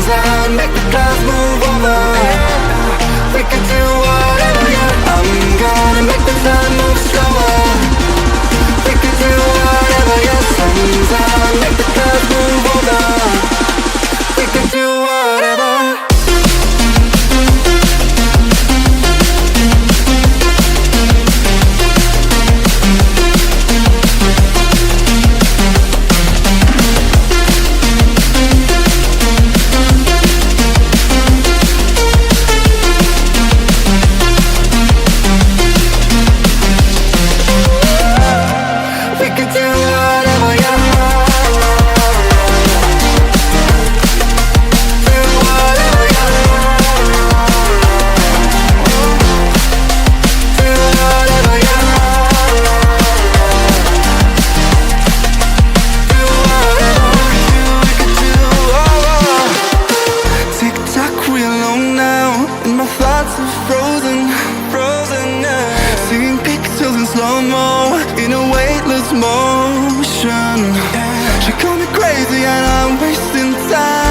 sun's out, make the clouds move over. We can do whatever, yeah. I'm gonna make the time move slower. We can do whatever, yeah. Sun's out, make the clouds move over. We can do whatever. Motion. She called me crazy and I'm wasting time.